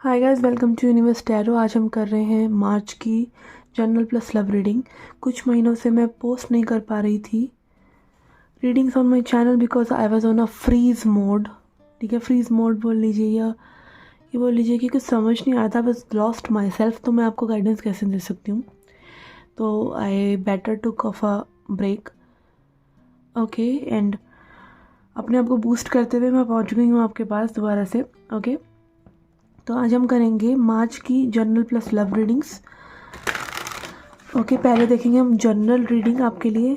Hi guys, welcome to universe tarot. आज हम कर रहे हैं मार्च की जनरल प्लस लव रीडिंग। कुछ महीनों से मैं पोस्ट नहीं कर पा रही थी readings on my channel because I was on a freeze mode. ठीक है, फ्रीज मोड बोल लीजिए या ये बोल लीजिए कि कुछ समझ नहीं आ रहा था, बस लॉस्ट माई सेल्फ। तो मैं आपको गाइडेंस कैसे दे सकती हूँ? तो I better took off a break, okay. And अपने आप को बूस्ट करते हुए मैं पहुँच गई हूँ आपके पास दोबारा से, ओके। तो आज हम करेंगे मार्च की general plus love readings, okay. पहले देखेंगे हम जनरल रीडिंग आपके लिए,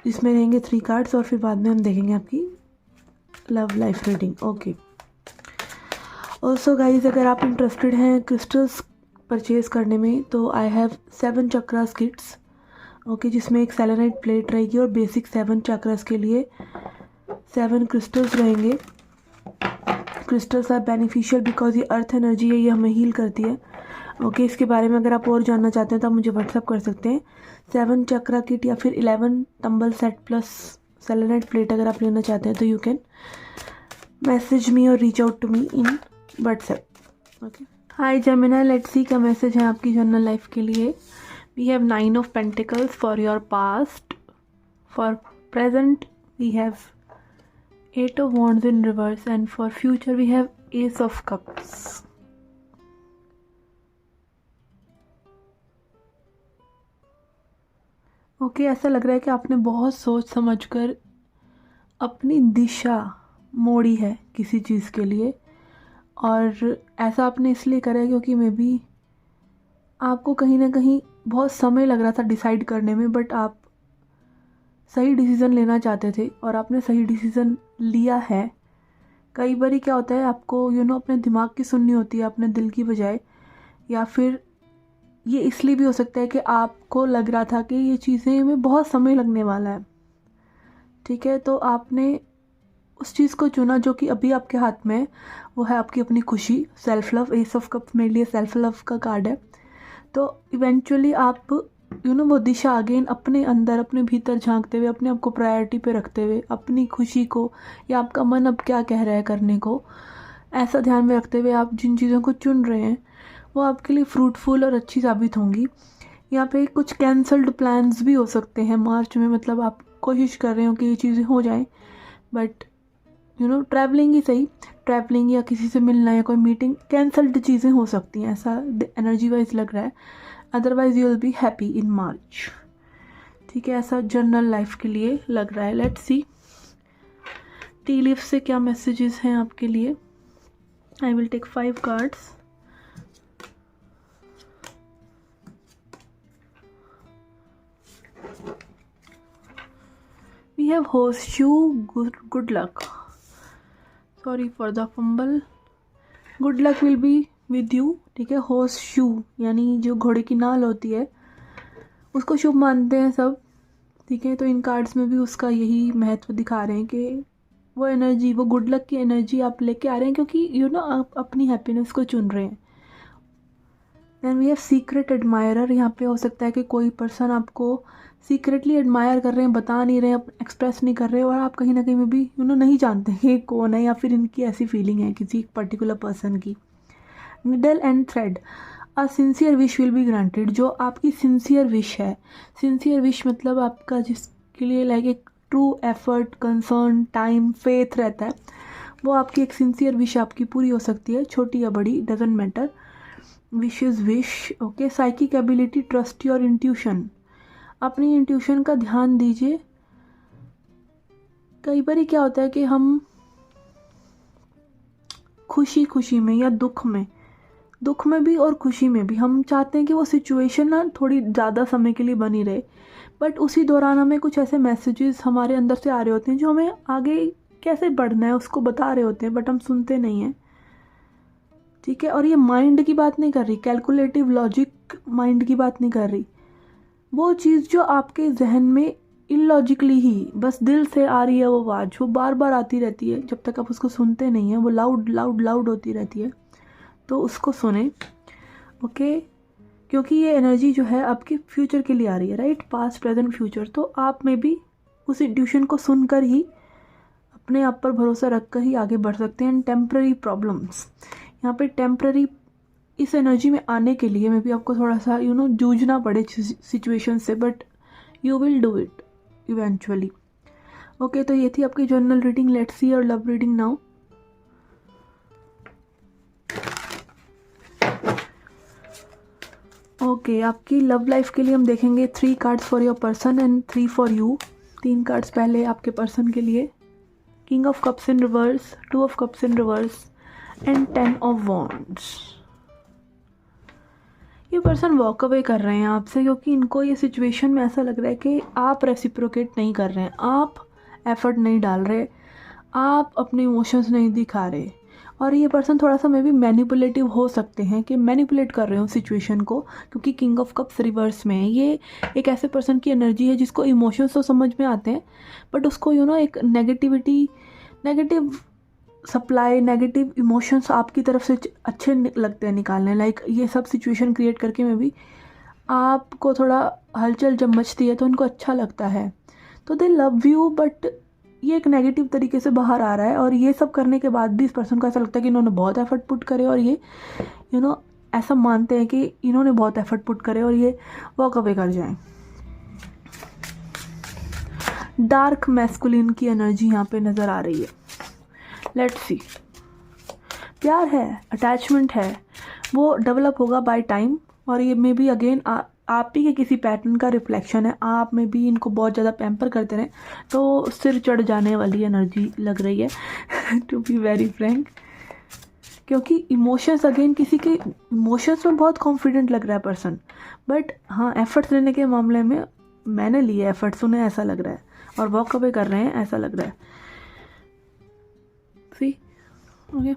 जिसमें रहेंगे 3 कार्ड्स, और फिर बाद में हम देखेंगे आपकी love life reading, okay. Also guys, अगर आप इंटरेस्टेड हैं क्रिस्टल्स परचेज करने में तो I have 7 chakras kits, okay, जिसमें एक सेलेनाइट प्लेट रहेगी और बेसिक 7 चक्रास के लिए 7 क्रिस्टल्स रहेंगे। क्रिस्टल्स आर बेनिफिशियल बिकॉज ये अर्थ एनर्जी है, ये हमें हील करती है, ओके। इसके बारे में अगर आप और जानना चाहते हैं तो आप मुझे व्हाट्सअप कर सकते हैं। 7 चक्रा किट या फिर 11 tumble set plus selenite plate अगर आप लेना चाहते हैं तो यू कैन मैसेज मी और reach out to me in WhatsApp, okay. Hi Gemini, let's see क्या मैसेज है आपकी जनरल लाइफ के लिए। We have 9 of pentacles for your past, for present we have 8 of wands in reverse, and for future we have ace of cups. Okay, ऐसा लग रहा है कि आपने बहुत सोच समझकर अपनी दिशा मोड़ी है किसी चीज़ के लिए, और ऐसा आपने इसलिए करा है क्योंकि मे बी आपको कहीं ना कहीं बहुत समय लग रहा था डिसाइड करने में, बट आप सही डिसीज़न लेना चाहते थे और आपने सही डिसीज़न लिया है। कई बार क्या होता है, आपको अपने दिमाग की सुननी होती है अपने दिल की बजाय, या फिर ये इसलिए भी हो सकता है कि आपको लग रहा था कि ये चीज़ें में बहुत समय लगने वाला है, ठीक है। तो आपने उस चीज़ को चुना जो कि अभी आपके हाथ में है, वो है आपकी अपनी खुशी, self love. S of cup मेरे लिए सेल्फ लव का कार्ड है। तो इवेंचुअली आप वो दिशा अगेन अपने अंदर, अपने भीतर झांकते हुए, अपने आप को प्रायोरिटी पे रखते हुए, अपनी खुशी को या आपका मन अब क्या कह रहा है करने को, ऐसा ध्यान में रखते हुए आप जिन चीज़ों को चुन रहे हैं वो आपके लिए फ्रूटफुल और अच्छी साबित होंगी। यहाँ पे कुछ कैंसल्ड प्लान्स भी हो सकते हैं मार्च में, मतलब आप कोशिश कर रहे हो कि ये चीज़ें हो जाएं, बट ट्रैवलिंग ही सही, ट्रैवलिंग या किसी से मिलना या कोई मीटिंग, कैंसल्ड चीज़ें हो सकती हैं, ऐसा एनर्जी वाइज लग रहा है। Otherwise you will be happy in March, ठीक है, ऐसा जनरल लाइफ के लिए लग रहा है। लेट्स सी टी लीफ से क्या मैसेजेस हैं आपके लिए। I will take 5 cards. We have horseshoe, good luck. Sorry for the fumble. Good luck will be with you, ठीक है। horseshoe यानी जो घोड़े की नाल होती है उसको शुभ मानते हैं सब, ठीक है। तो इन कार्ड्स में भी उसका यही महत्व दिखा रहे हैं कि वो एनर्जी, वो गुड लक की एनर्जी आप लेके आ रहे हैं क्योंकि आप अपनी हैप्पीनेस को चुन रहे हैं। Then we have secret admirer. यहाँ पे हो सकता है कि कोई पर्सन आपको सीक्रेटली एडमायर कर रहे हैं, बता नहीं रहे हैं, एक्सप्रेस नहीं कर रहे, और आप कहीं ना कहीं में भी नहीं जानते हैं कौन है, या फिर इनकी ऐसी फीलिंग है किसी पर्टिकुलर पर्सन की। Needle and thread, a sincere wish will be granted. जो आपकी सिंसियर विश है, सिंसियर विश मतलब आपका जिसके लिए लाइक एक true effort, concern, time, faith रहता है, वो आपकी एक सिंसियर विश आपकी पूरी हो सकती है, छोटी या बड़ी, doesn't matter. Wish is wish, okay. Psychic ability, trust your intuition. अपनी इंट्यूशन का ध्यान दीजिए। कई बार क्या होता है कि हम खुशी में या दुख में भी और खुशी में भी हम चाहते हैं कि वो सिचुएशन ना थोड़ी ज़्यादा समय के लिए बनी रहे, बट उसी दौरान हमें कुछ ऐसे मैसेजेस हमारे अंदर से आ रहे होते हैं जो हमें आगे कैसे बढ़ना है उसको बता रहे होते हैं, बट हम सुनते नहीं हैं, ठीक है। और ये माइंड की बात नहीं कर रही, कैलकुलेटिव लॉजिक माइंड की बात नहीं कर रही, वो चीज़ जो आपके जहन में इलॉजिकली ही बस दिल से आ रही है, वो आवाज़ वो बार बार आती रहती है, जब तक आप उसको सुनते नहीं हैं वो लाउड लाउड लाउड होती रहती है, तो उसको सुने, ओके। क्योंकि ये एनर्जी जो है आपके फ्यूचर के लिए आ रही है, राइट, पास्ट प्रेजेंट फ्यूचर। तो आप में भी उस इंट्यूशन को सुनकर ही अपने आप पर भरोसा रखकर ही आगे बढ़ सकते हैं। टेम्पररी प्रॉब्लम्स, यहाँ पे टेम्प्ररी इस एनर्जी में आने के लिए मे बी आपको थोड़ा सा जूझना पड़े सिचुएशन से, but you will do it eventually. Okay, तो ये थी आपकी journal reading. Let's see your love reading now. Okay, आपकी लव लाइफ के लिए हम देखेंगे 3 cards for your person and 3 for you. 3 cards पहले आपके पर्सन के लिए, king of cups in reverse, 2 of cups in reverse and 10 of wands. ये पर्सन वॉक अवे कर रहे हैं आपसे क्योंकि इनको ये सिचुएशन में ऐसा लग रहा है कि आप रेसिप्रोकेट नहीं कर रहे हैं, आप एफर्ट नहीं डाल रहे, आप अपने इमोशंस नहीं दिखा रहे। और ये पर्सन थोड़ा सा मे भी मैनिपुलेटिव हो सकते हैं कि मैनिपुलेट कर रहे हो सिचुएशन को, क्योंकि किंग ऑफ कप्स रिवर्स में है। ये एक ऐसे पर्सन की एनर्जी है जिसको इमोशंस तो समझ में आते हैं, बट उसको एक नेगेटिव सप्लाई, नेगेटिव इमोशंस आपकी तरफ से अच्छे लगते हैं निकालने। लाइक ये सब सिचुएशन क्रिएट करके में भी आपको थोड़ा हलचल जब मचती है तो उनको अच्छा लगता है, तो दे लव यू, बट ये एक नेगेटिव तरीके से बाहर आ रहा है। और ये सब करने के बाद भी इस पर्सन को ऐसा लगता है कि इन्होंने बहुत एफर्ट पुट करे, और ये ऐसा मानते हैं कि इन्होंने बहुत एफर्ट पुट करे और ये वॉक अवे कर जाएं। डार्क मैस्कुलिन की एनर्जी यहाँ पे नज़र आ रही है। लेट्स सी, प्यार है, अटैचमेंट है, वो डेवलप होगा बाय टाइम, और ये मे बी अगेन आप ही के किसी पैटर्न का रिफ्लेक्शन है। आप में भी इनको बहुत ज़्यादा पैम्पर करते रहें तो सिर चढ़ जाने वाली एनर्जी लग रही है टू बी वेरी फ्रैंक, क्योंकि इमोशंस, अगेन किसी के इमोशंस में बहुत कॉन्फिडेंट लग रहा है पर्सन, बट हाँ एफर्ट्स लेने के मामले में मैंने लिए एफर्ट्स, उन्हें ऐसा लग रहा है, और वॉक अवे कर रहे हैं ऐसा लग रहा है। सी ओके,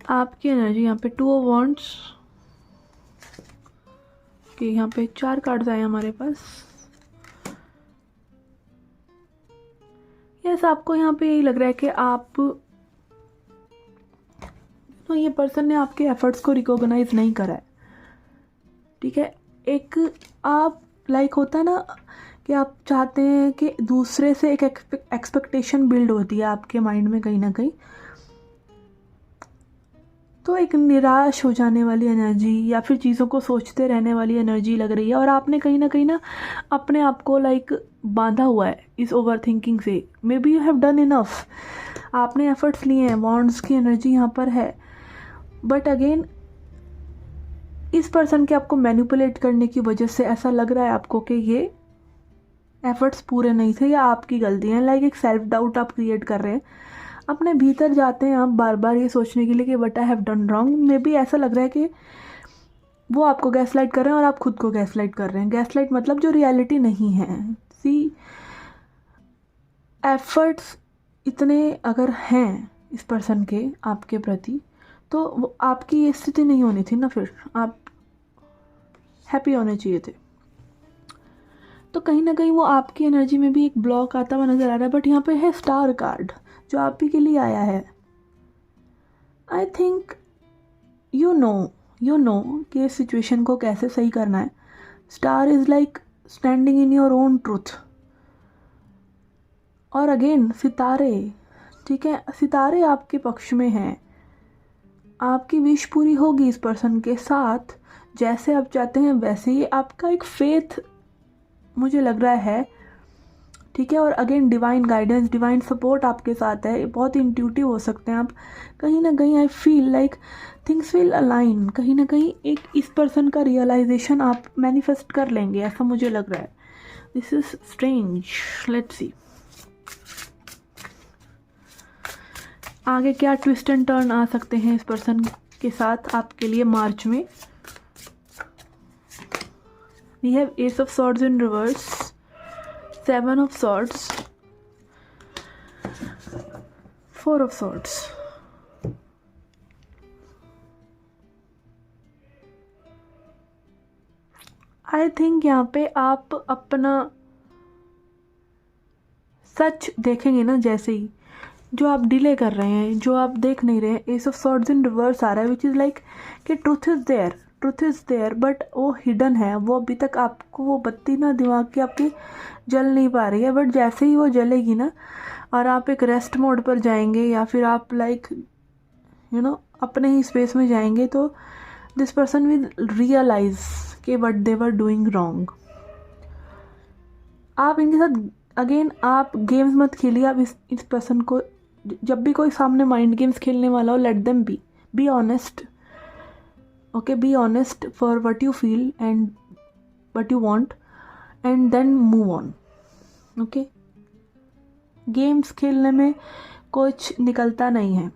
आपकी एनर्जी यहाँ पे 2 ऑफ वॉन्ड्स के, यहाँ पे 4 कार्ड्स आए हमारे पास। यस, आपको यहाँ पे यही लग रहा है कि आप तो ये पर्सन ने आपके एफर्ट्स को रिकॉग्नाइज नहीं करा है, ठीक है। एक आप लाइक होता है ना कि आप चाहते हैं कि दूसरे से एक एक्सपेक्टेशन बिल्ड होती है आपके माइंड में कहीं ना कहीं, तो एक निराश हो जाने वाली एनर्जी या फिर चीज़ों को सोचते रहने वाली एनर्जी लग रही है। और आपने कहीं ना अपने आप को लाइक बांधा हुआ है इस ओवर थिंकिंग से। May be you have done enough, आपने एफर्ट्स लिए हैं, वॉन्ड्स की एनर्जी यहाँ पर है, बट अगेन इस पर्सन के आपको मैनिपुलेट करने की वजह से ऐसा लग रहा है आपको कि ये एफर्ट्स पूरे नहीं थे या आपकी गलती है। लाइक एक सेल्फ डाउट आप क्रिएट कर रहे हैं, अपने भीतर जाते हैं आप बार बार ये सोचने के लिए कि but I have done wrong. May be ऐसा लग रहा है कि वो आपको गैसलाइट कर रहे हैं और आप खुद को गैसलाइट कर रहे हैं। गैसलाइट मतलब जो रियलिटी नहीं है। सी, एफर्ट्स इतने अगर हैं इस पर्सन के आपके प्रति, तो वो आपकी ये स्थिति नहीं होनी थी ना, फिर आप हैप्पी होने चाहिए थे। तो कहीं ना कहीं वो आपकी एनर्जी में भी एक ब्लॉक आता हुआ नज़र आ रहा है। बट यहाँ पे है स्टार कार्ड जो आप ही के लिए आया है। आई थिंक यू नो कि इस सिचुएशन को कैसे सही करना है। Star is like standing in your own truth. और अगेन सितारे, ठीक है, सितारे आपके पक्ष में हैं। आपकी विश पूरी होगी इस पर्सन के साथ, जैसे आप चाहते हैं वैसे ही। आपका एक फेथ मुझे लग रहा है, ठीक है। और again divine guidance, divine support आपके साथ है। बहुत इंट्यूटिव हो सकते हैं आप कहीं ना कहीं। I feel like things will align. कहीं ना कहीं एक इस पर्सन का रियलाइजेशन आप मैनिफेस्ट कर लेंगे, ऐसा मुझे लग रहा है। This is strange. Let's see आगे क्या ट्विस्ट एंड टर्न आ सकते हैं इस पर्सन के साथ आपके लिए मार्च में। We have ace of swords in reverse, 7 of swords, 4 of swords. I think यहाँ पे आप अपना सच देखेंगे ना, जैसे ही जो आप डिले कर रहे हैं, जो आप देख नहीं रहे हैं। Ace of swords in reverse आ रहा है, विच इज़ लाइक कि truth is there. Truth is there, but वो हिडन है, वो अभी तक आपको वो बत्ती ना दिमाग की आपकी जल नहीं पा रही है। बट जैसे ही वो जलेगी ना और आप एक रेस्ट मोड पर जाएंगे या फिर आप लाइक अपने ही स्पेस में जाएंगे, तो दिस पर्सन विल रियलाइज कि what they were doing wrong. आप इनके साथ अगेन आप गेम्स मत खेलिए। आप इस पर्सन को जब भी कोई सामने माइंड गेम्स खेलने वाला हो, let them be honest, okay, be honest for what you feel and what you want and then move on, okay. Games खेलने में कुछ निकलता नहीं है।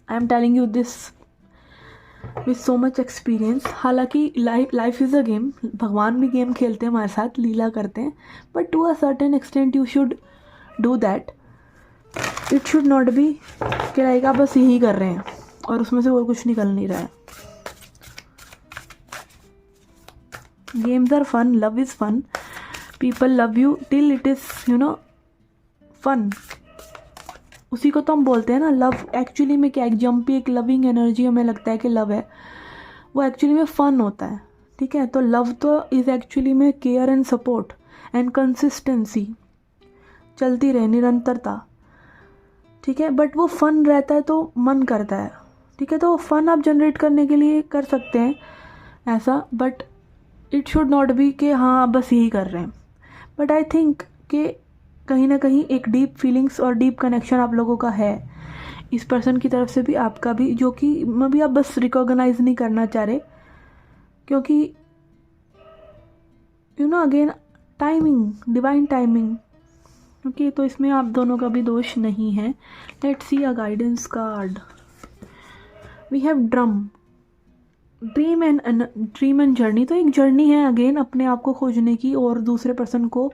I am telling you this with so much experience. हालांकि लाइफ इज़ अ गेम, भगवान भी game खेलते हैं हमारे साथ, लीला करते हैं, but to a certain extent you should do that. It should not be कि लाइक आप बस यही कर रहे हैं और उसमें से और कुछ निकल नहीं रहा है। Games are fun, love is fun, people love you till it is fun. उसी को तो हम बोलते हैं ना लव। एक्चुअली में क्या, एक जंपी एक लविंग एनर्जी हमें लगता है कि लव है, वो एक्चुअली में फ़न होता है, ठीक है। तो लव तो इज़ एक्चुअली में care and support and consistency, चलती रहे, निरंतरता, ठीक है। बट वो फ़न रहता है तो मन करता है, ठीक है। तो फ़न आप जनरेट करने के लिए कर सकते हैं ऐसा, but it should not be कि हाँ आप बस यही कर रहे हैं। बट आई थिंक कि कहीं ना कहीं एक डीप फीलिंग्स और डीप कनेक्शन आप लोगों का है इस पर्सन की तरफ से भी, आपका भी, जो कि मैं भी आप बस रिकॉग्नाइज नहीं करना चाह रहे, क्योंकि again timing, divine timing, okay. तो इसमें आप दोनों का भी दोष नहीं है। Let's see a guidance card. We have dream and journey. तो एक जर्नी है अगेन अपने आप को खोजने की और दूसरे पर्सन को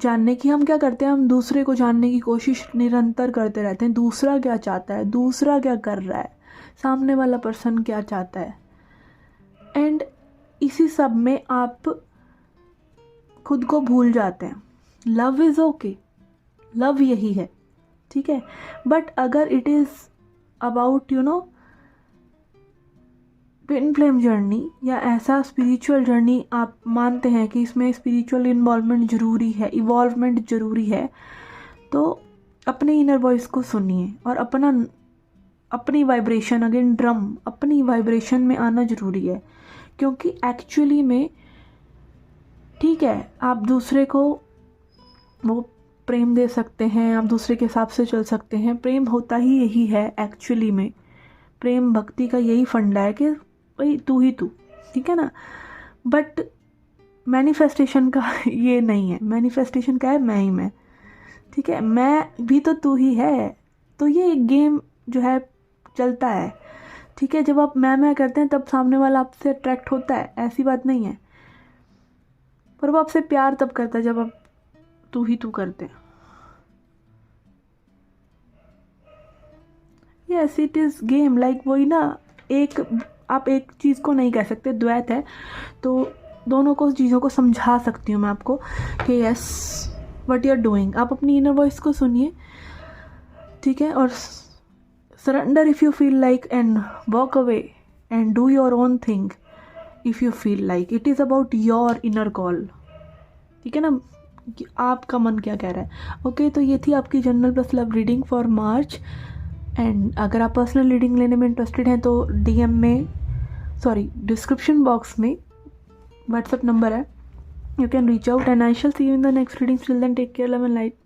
जानने की। हम क्या करते हैं, हम दूसरे को जानने की कोशिश निरंतर करते रहते हैं। दूसरा क्या चाहता है, दूसरा क्या कर रहा है, सामने वाला पर्सन क्या चाहता है, एंड इसी सब में आप खुद को भूल जाते हैं। लव इज़ ओके, लव यही है, ठीक है। बट अगर it is about twin flame journey या ऐसा स्पिरिचुअल जर्नी, आप मानते हैं कि इसमें स्पिरिचुअल इन्वॉल्वमेंट ज़रूरी है, इवॉल्वमेंट ज़रूरी है, तो अपने इनर वॉइस को सुनिए और अपनी वाइब्रेशन, अगेन ड्रम, अपनी वाइब्रेशन में आना ज़रूरी है। क्योंकि एक्चुअली में ठीक है, आप दूसरे को वो प्रेम दे सकते हैं, आप दूसरे के हिसाब से चल सकते हैं। प्रेम होता ही यही है एक्चुअली में, प्रेम भक्ति का यही फंडा है कि भाई तू ही तू, ठीक है ना। बट मैनिफेस्टेशन का ये नहीं है। मैनिफेस्टेशन का है मैं ही मैं, ठीक है, मैं भी तो तू ही है। तो ये एक गेम जो है चलता है, ठीक है। जब आप मैं करते हैं तब सामने वाला आपसे अट्रैक्ट होता है, ऐसी बात नहीं है। पर वो आपसे प्यार तब करता है जब आप तू ही तू करते हैं। Yes, it is game, like वही ना, आप एक चीज़ को नहीं कह सकते, द्वैत है। तो दोनों को चीज़ों को समझा सकती हूँ मैं आपको कि yes what you are doing. आप अपनी इनर वॉइस को सुनिए, ठीक है, और surrender if you feel like and walk away and do your own thing if you feel like. It is about your inner call, ठीक है ना, आपका मन क्या कह रहा है। ओके, तो ये थी आपकी general plus love reading for March. And अगर आप पर्सनल रीडिंग लेने में इंटरेस्टेड हैं तो डिस्क्रिप्शन बॉक्स में व्हाट्सएप नंबर है, you can reach out and I shall see you in the next reading. Till then take care, love and light.